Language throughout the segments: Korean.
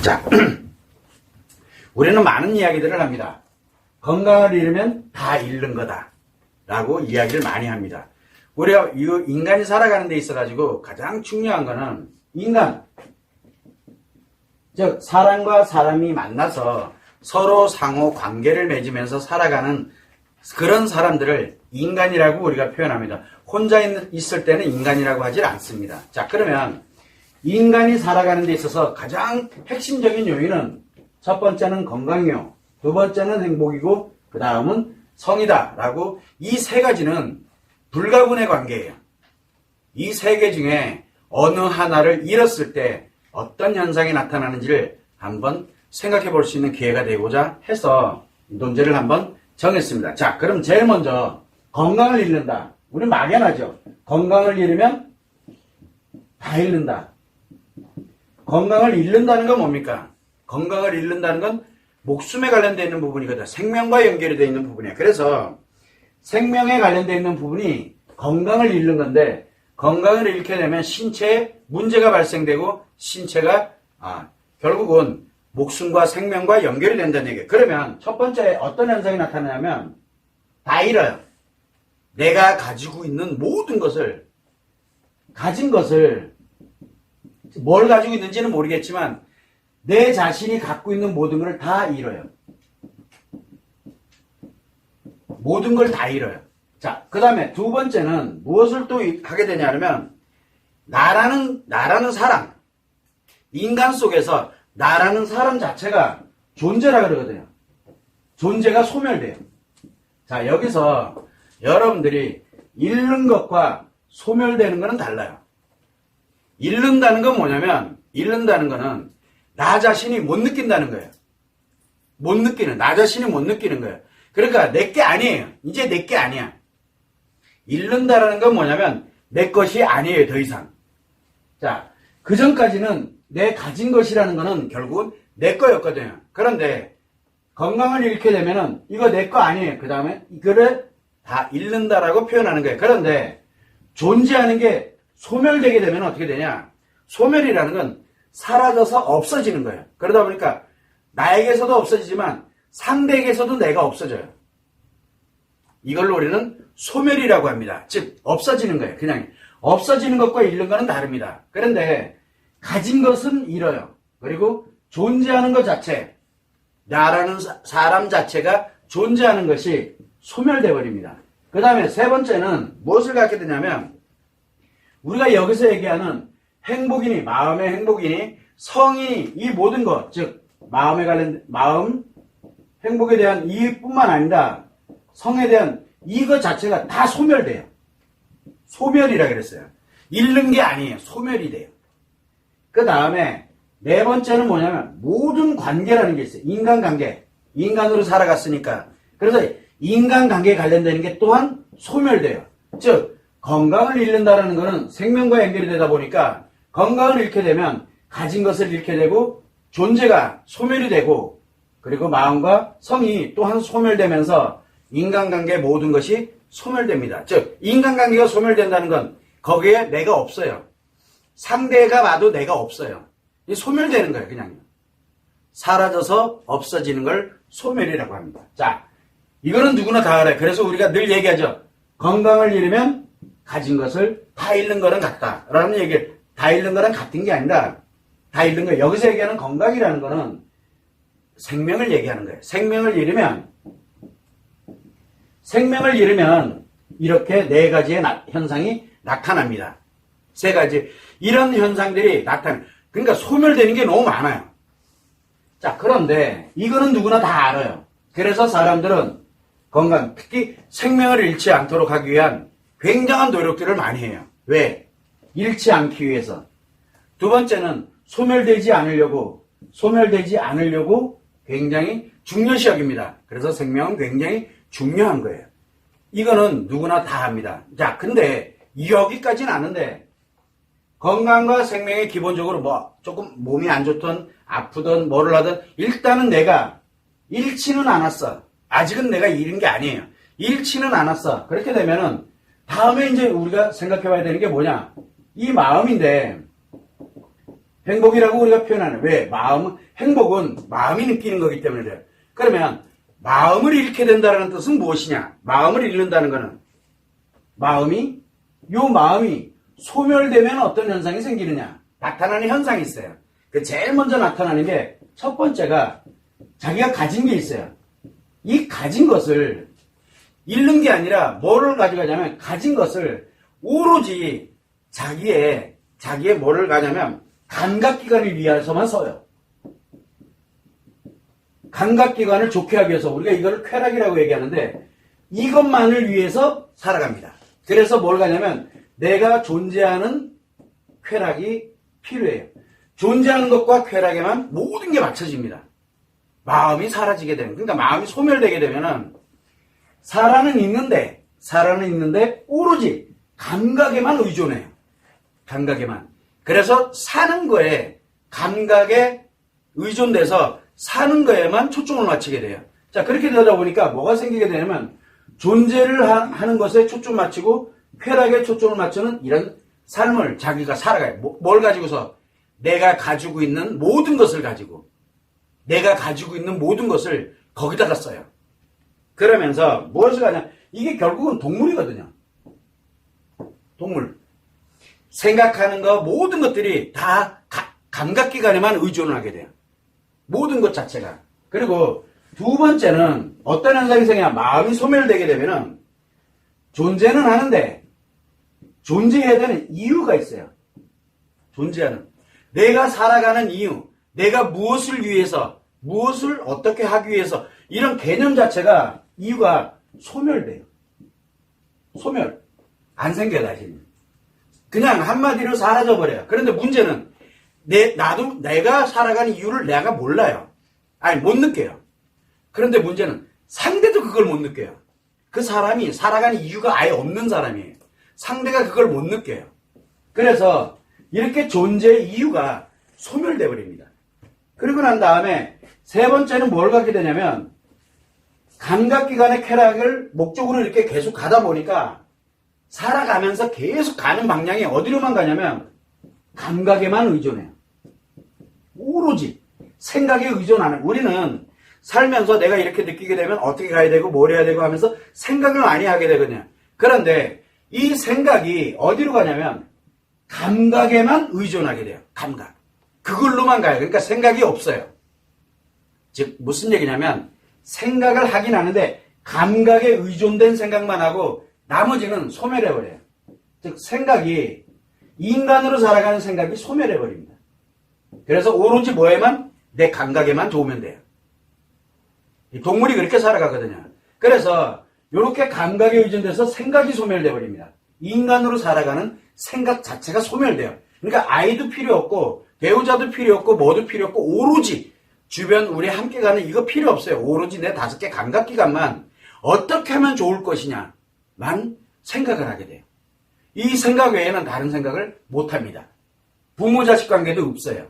자, 우리는 많은 이야기들을 합니다. 건강을 잃으면 다 잃는 거다 라고 이야기를 많이 합니다. 우리가 인간이 살아가는 데 있어가지고 가장 중요한 거는 인간, 즉 사람과 사람이 만나서 서로 상호 관계를 맺으면서 살아가는 그런 사람들을 인간이라고 우리가 표현합니다. 혼자 있을 때는 인간이라고 하질 않습니다. 자, 그러면 인간이 살아가는 데 있어서 가장 핵심적인 요인은 첫 번째는 건강이요, 두 번째는 행복이고 그 다음은 성이다 라고 이 세 가지는 불가분의 관계예요. 이 세 개 중에 어느 하나를 잃었을 때 어떤 현상이 나타나는지를 한번 생각해 볼 수 있는 기회가 되고자 해서 논제를 한번 정했습니다. 자, 그럼 제일 먼저 건강을 잃는다. 우리 막연하죠. 건강을 잃으면 다 잃는다. 건강을 잃는다는 건 뭡니까? 건강을 잃는다는 건 목숨에 관련되어 있는 부분이거든. 생명과 연결이 되어 있는 부분이야. 그래서 생명에 관련되어 있는 부분이 건강을 잃는 건데, 건강을 잃게 되면 신체에 문제가 발생되고 신체가 결국은 목숨과 생명과 연결이 된다는 얘기예요. 그러면 첫 번째 어떤 현상이 나타나냐면 다 잃어요. 내가 가지고 있는 모든 것을, 가진 것을, 뭘 가지고 있는지는 모르겠지만 내 자신이 갖고 있는 모든 걸 다 잃어요. 모든 걸 다 잃어요. 자, 그 다음에 두 번째는 무엇을 또 하게 되냐면 나라는 사람, 인간 속에서 나라는 사람 자체가 존재라 그러거든요. 존재가 소멸돼요. 자, 여기서 여러분들이 잃는 것과 소멸되는 것은 달라요. 잃는다는 건 뭐냐면, 잃는다는 거는 나 자신이 못 느낀다는 거예요. 나 자신이 못 느끼는 거예요. 그러니까 내게 아니에요. 이제 내게 아니야. 잃는다라는 건 뭐냐면 내 것이 아니에요, 더 이상. 자, 그 전까지는 내 가진 것이라는 거는 결국은 내 거였거든요. 그런데 건강을 잃게 되면은 이거 내 거 아니에요. 그 다음에 이거를 다 잃는다라고 표현하는 거예요. 그런데 존재하는 게 소멸되게 되면 어떻게 되냐? 소멸이라는 건 사라져서 없어지는 거예요. 그러다 보니까 나에게서도 없어지지만 상대에게서도 내가 없어져요. 이걸로 우리는 소멸이라고 합니다. 즉 없어지는 거예요. 그냥 없어지는 것과 잃는 것은 다릅니다. 그런데 가진 것은 잃어요. 그리고 존재하는 것 자체, 나라는 사람 자체가 존재하는 것이 소멸되어 버립니다. 그 다음에 세 번째는 무엇을 갖게 되냐면 우리가 여기서 얘기하는 행복이니 마음의 행복이니 성이니 이 모든 것, 즉 마음에 관련 마음 행복에 대한 이뿐만 아니라 성에 대한 이것 자체가 다 소멸돼요. 소멸이라 그랬어요. 잃는 게 아니에요. 소멸이 돼요. 그 다음에 네 번째는 뭐냐면 모든 관계라는 게 있어요. 인간관계. 인간으로 살아갔으니까. 그래서 인간관계에 관련되는 게 또한 소멸돼요. 즉 건강을 잃는다는 것은 생명과 연결이 되다 보니까 건강을 잃게 되면 가진 것을 잃게 되고 존재가 소멸이 되고 그리고 마음과 성이 또한 소멸되면서 인간관계 모든 것이 소멸됩니다. 즉 인간관계가 소멸된다는 건 거기에 내가 없어요. 상대가 봐도 내가 없어요. 소멸되는 거예요. 그냥 사라져서 없어지는 걸 소멸이라고 합니다. 자, 이거는 누구나 다 알아요. 그래서 우리가 늘 얘기하죠. 건강을 잃으면 가진 것을 다 잃는 거랑 같다 라는 얘기를, 다 잃는 거랑 같은 게 아니라 다 잃는 거예요. 여기서 얘기하는 건강이라는 거는 생명을 얘기하는 거예요. 생명을 잃으면 이렇게 네 가지의 현상이 나타납니다. 세 가지. 이런 현상들이 나타나요. 그러니까 소멸되는 게 너무 많아요. 자, 그런데 이거는 누구나 다 알아요. 그래서 사람들은 건강, 특히 생명을 잃지 않도록 하기 위한 굉장한 노력들을 많이 해요. 왜? 잃지 않기 위해서. 두 번째는 소멸되지 않으려고 굉장히 중요시 여깁니다. 그래서 생명은 굉장히 중요한 거예요. 이거는 누구나 다 합니다. 자, 근데 여기까지는 아는데 건강과 생명이 기본적으로 조금 몸이 안 좋든 아프든 뭐를 하든 일단은 내가 잃지는 않았어. 아직은 내가 잃은 게 아니에요. 잃지는 않았어. 그렇게 되면은 다음에 이제 우리가 생각해 봐야 되는 게 뭐냐? 이 마음인데 행복이라고 우리가 표현하는. 왜? 행복은 마음이 느끼는 거기 때문에 그래요. 그러면 마음을 잃게 된다는 뜻은 무엇이냐? 마음을 잃는다는 것은 마음이 소멸되면 어떤 현상이 생기느냐? 나타나는 현상이 있어요. 그 제일 먼저 나타나는 게 첫 번째가 자기가 가진 게 있어요. 이 가진 것을 잃는 게 아니라 뭐를 가져가냐면 가진 것을 오로지 자기의 뭐를 가냐면 감각기관을 위해서만 써요. 감각기관을 좋게 하기 위해서 우리가 이걸 쾌락이라고 얘기하는데 이것만을 위해서 살아갑니다. 그래서 뭘 가냐면 내가 존재하는 쾌락이 필요해요. 존재하는 것과 쾌락에만 모든 게 맞춰집니다. 마음이 사라지게 되는, 그러니까 마음이 소멸되게 되면은 살아는 있는데 오로지 감각에만 의존해요. 감각에만. 그래서 사는 거에 감각에 의존돼서 사는 거에만 초점을 맞추게 돼요. 자, 그렇게 되다 보니까 뭐가 생기게 되냐면 존재를 하는 것에 초점 맞추고 쾌락에 초점을 맞추는 이런 삶을 자기가 살아가요. 뭘 가지고서? 내가 가지고 있는 모든 것을 가지고 내가 가지고 있는 모든 것을 거기다가 써요. 그러면서 무엇을 하냐? 이게 결국은 동물이거든요. 동물. 생각하는 거 모든 것들이 다 감각기관에만 의존을 하게 돼요. 모든 것 자체가. 그리고 두 번째는 어떤 현상이 생기냐? 마음이 소멸되게 되면은 존재는 하는데 존재해야 되는 이유가 있어요. 존재하는. 내가 살아가는 이유, 내가 무엇을 위해서, 무엇을 어떻게 하기 위해서 이런 개념 자체가 이유가 소멸돼요. 소멸. 안 생겨요, 다시. 그냥 한마디로 사라져버려요. 그런데 문제는 내가 살아가는 이유를 내가 몰라요. 아니, 못 느껴요. 그런데 문제는 상대도 그걸 못 느껴요. 그 사람이 살아가는 이유가 아예 없는 사람이에요. 상대가 그걸 못 느껴요. 그래서 이렇게 존재의 이유가 소멸돼 버립니다. 그리고 난 다음에 세 번째는 뭘 갖게 되냐면 감각기관의 쾌락을 목적으로 이렇게 계속 가다 보니까 살아가면서 계속 가는 방향이 어디로만 가냐면 감각에만 의존해요. 오로지 생각에 의존하는. 우리는 살면서 내가 이렇게 느끼게 되면 어떻게 가야 되고 뭘 해야 되고 하면서 생각을 많이 하게 되거든요. 그런데 이 생각이 어디로 가냐면 감각에만 의존하게 돼요. 감각. 그걸로만 가요. 그러니까 생각이 없어요. 즉 무슨 얘기냐면 생각을 하긴 하는데 감각에 의존된 생각만 하고 나머지는 소멸해버려요. 즉 생각이 인간으로 살아가는 생각이 소멸해버립니다. 그래서 오로지 뭐에만? 내 감각에만 좋으면 돼요. 이 동물이 그렇게 살아가거든요. 그래서 이렇게 감각에 의존돼서 생각이 소멸돼버립니다. 인간으로 살아가는 생각 자체가 소멸돼요. 그러니까 아이도 필요 없고 배우자도 필요 없고 뭐도 필요 없고 오로지 주변 우리 함께 가는 이거 필요 없어요. 오로지 내 5개 감각기관만 어떻게 하면 좋을 것이냐만 생각을 하게 돼요. 이 생각 외에는 다른 생각을 못합니다. 부모 자식 관계도 없어요.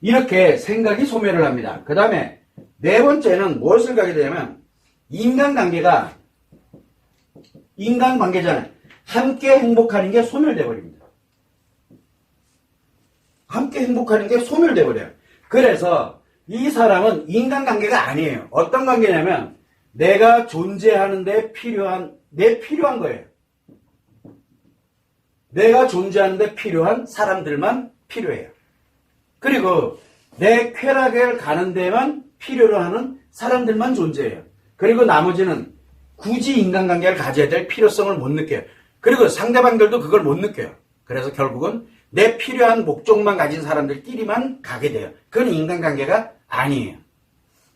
이렇게 생각이 소멸을 합니다. 그 다음에 네 번째는 무엇을 가게 되냐면 인간관계잖아요. 함께 행복하는 게 소멸돼 버립니다. 함께 행복하는 게 소멸돼 버려요. 그래서 이 사람은 인간관계가 아니에요. 어떤 관계냐면 내가 존재하는데 필요한 거예요. 내가 존재하는데 필요한 사람들만 필요해요. 그리고 내 쾌락을 가는 데만 필요로 하는 사람들만 존재해요. 그리고 나머지는 굳이 인간관계를 가져야 될 필요성을 못 느껴요. 그리고 상대방들도 그걸 못 느껴요. 그래서 결국은 내 필요한 목적만 가진 사람들끼리만 가게 돼요. 그건 인간관계가 아니에요.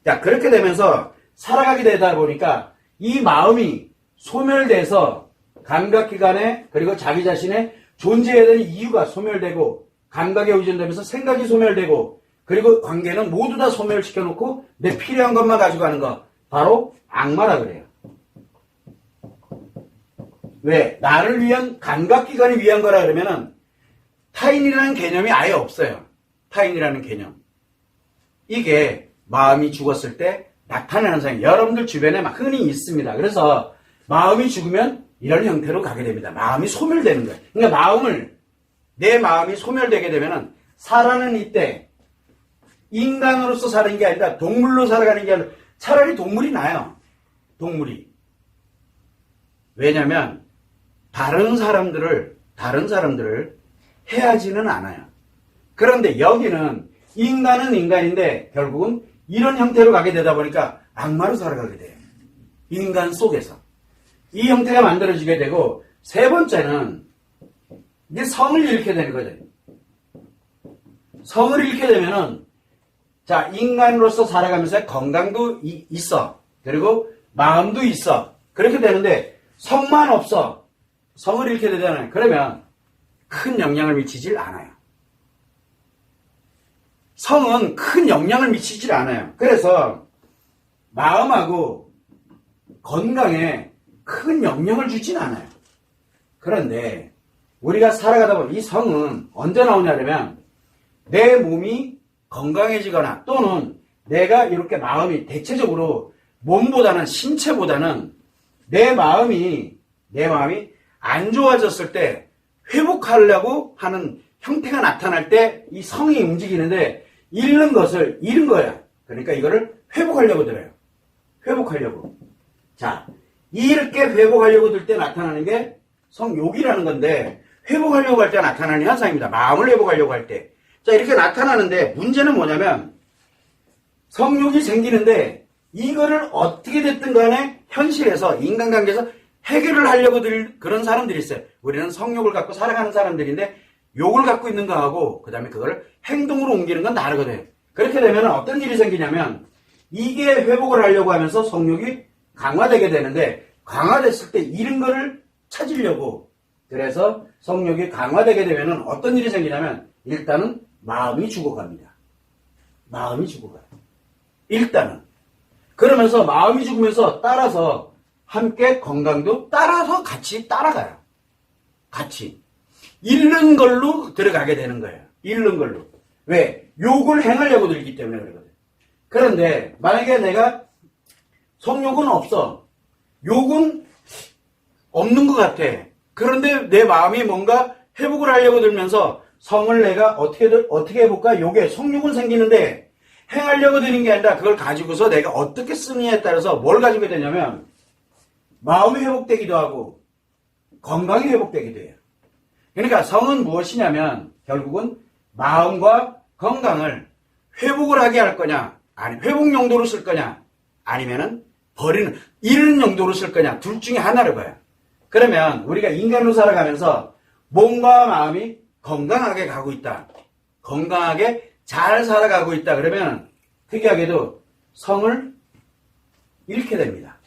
자, 그렇게 되면서 살아가게 되다 보니까 이 마음이 소멸돼서 감각기관에 그리고 자기 자신의 존재해야 되는 이유가 소멸되고 감각에 의존되면서 생각이 소멸되고 그리고 관계는 모두 다 소멸시켜놓고 내 필요한 것만 가지고 가는 거 바로 악마라 그래요. 왜? 나를 위한 감각기관이 위한 거라 그러면은 타인이라는 개념이 아예 없어요. 타인이라는 개념. 이게 마음이 죽었을 때 나타나는 현상이 여러분들 주변에 막 흔히 있습니다. 그래서 마음이 죽으면 이런 형태로 가게 됩니다. 마음이 소멸되는 거예요. 그러니까 내 마음이 소멸되게 되면은 살아는 이때 인간으로서 사는 게 아니라 동물로 살아가는 게 아니라 차라리 동물이 나아요. 동물이. 왜냐면 다른 사람들을 해하지는 않아요. 그런데 여기는 인간은 인간인데 결국은 이런 형태로 가게 되다 보니까 악마로 살아가게 돼요. 인간 속에서. 이 형태가 만들어지게 되고, 세 번째는 이제 성을 잃게 되는 거죠. 성을 잃게 되면은, 자, 인간으로서 살아가면서 건강도 있어. 그리고 마음도 있어. 그렇게 되는데, 성만 없어. 성을 잃게 되잖아요. 그러면 큰 영향을 미치질 않아요. 성은 큰 영향을 미치질 않아요. 그래서 마음하고 건강에 큰 영향을 주진 않아요. 그런데 우리가 살아가다 보면 이 성은 언제 나오냐면 내 몸이 건강해지거나 또는 내가 이렇게 마음이 대체적으로 몸보다는 신체보다는 내 마음이 안 좋아졌을 때 회복하려고 하는 형태가 나타날 때 이 성이 움직이는데 잃는 것을 잃은 거야. 그러니까 이거를 회복하려고 들어요. 회복하려고. 자, 이렇게 회복하려고 들 때 나타나는 게 성욕이라는 건데 회복하려고 할 때 나타나는 현상입니다. 마음을 회복하려고 할 때. 자, 이렇게 나타나는데 문제는 뭐냐면 성욕이 생기는데 이거를 어떻게 됐든 간에 현실에서 인간관계에서 해결을 하려고 들 그런 사람들이 있어요. 우리는 성욕을 갖고 살아가는 사람들인데 욕을 갖고 있는 거하고 그 다음에 그걸 행동으로 옮기는 건 다르거든요. 그렇게 되면 어떤 일이 생기냐면 이게 회복을 하려고 하면서 성욕이 강화되게 되는데 강화됐을 때 잃은 거를 찾으려고 그래서 성욕이 강화되게 되면 어떤 일이 생기냐면 일단은 마음이 죽어갑니다. 마음이 죽어가요. 일단은. 그러면서 마음이 죽으면서 따라서 함께 건강도 따라서 같이 따라가요. 같이. 잃는 걸로 들어가게 되는 거예요. 잃는 걸로. 왜? 욕을 행하려고 들기 때문에 그러거든. 그런데 만약에 내가 성욕은 없어. 욕은 없는 것 같아. 그런데 내 마음이 뭔가 회복을 하려고 들면서 성을 내가 어떻게 해볼까? 욕에 성욕은 생기는데 행하려고 드는 게 아니라 그걸 가지고서 내가 어떻게 쓰느냐에 따라서 뭘 가지게 되냐면 마음이 회복되기도 하고 건강이 회복되기도 해요. 그러니까 성은 무엇이냐면 결국은 마음과 건강을 회복을 하게 할 거냐 아니 회복 용도로 쓸 거냐 아니면은 버리는 잃은 용도로 쓸 거냐 둘 중에 하나를 봐요. 그러면 우리가 인간으로 살아가면서 몸과 마음이 건강하게 가고 있다. 건강하게 잘 살아가고 있다. 그러면 특이하게도 성을 잃게 됩니다.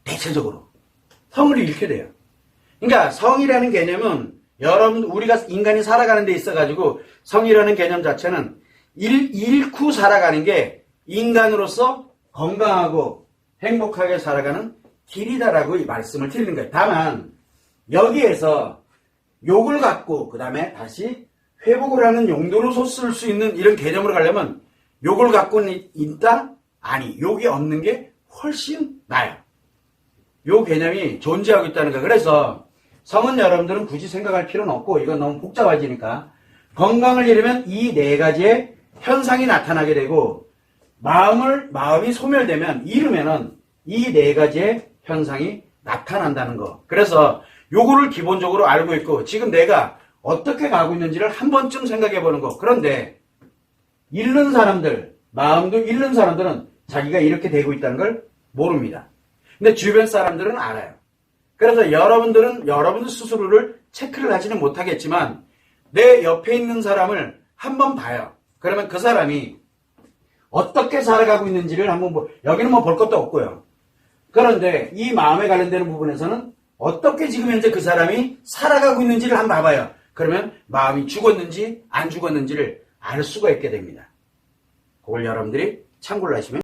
대체적으로. 성을 잃게 돼요. 그러니까 성이라는 개념은 여러분 우리가 인간이 살아가는 데 있어가지고 성이라는 개념 자체는 잃고 살아가는 게 인간으로서 건강하고 행복하게 살아가는 길이다라고 이 말씀을 드리는 거예요. 다만 여기에서 욕을 갖고 그 다음에 다시 회복을 하는 용도로 쓸 수 있는 이런 개념으로 가려면 욕을 갖고는 있다? 아니, 욕이 없는 게 훨씬 나아요. 요 개념이 존재하고 있다는 거예요. 그래서 성은 여러분들은 굳이 생각할 필요는 없고 이건 너무 복잡해지니까 건강을 잃으면 이 네 가지의 현상이 나타나게 되고 마음이 소멸되면 잃으면은 이 네 가지의 현상이 나타난다는 거. 그래서 요거를 기본적으로 알고 있고 지금 내가 어떻게 가고 있는지를 한 번쯤 생각해 보는 거. 그런데 잃는 사람들, 마음도 잃는 사람들은 자기가 이렇게 되고 있다는 걸 모릅니다. 근데 주변 사람들은 알아요. 그래서 여러분들 스스로를 체크를 하지는 못하겠지만 내 옆에 있는 사람을 한번 봐요. 그러면 그 사람이 어떻게 살아가고 있는지를 한번 여기는 뭐 볼 것도 없고요. 그런데 이 마음에 관련되는 부분에서는 어떻게 지금 현재 그 사람이 살아가고 있는지를 한번 봐봐요. 그러면 마음이 죽었는지 안 죽었는지를 알 수가 있게 됩니다. 그걸 여러분들이 참고를 하시면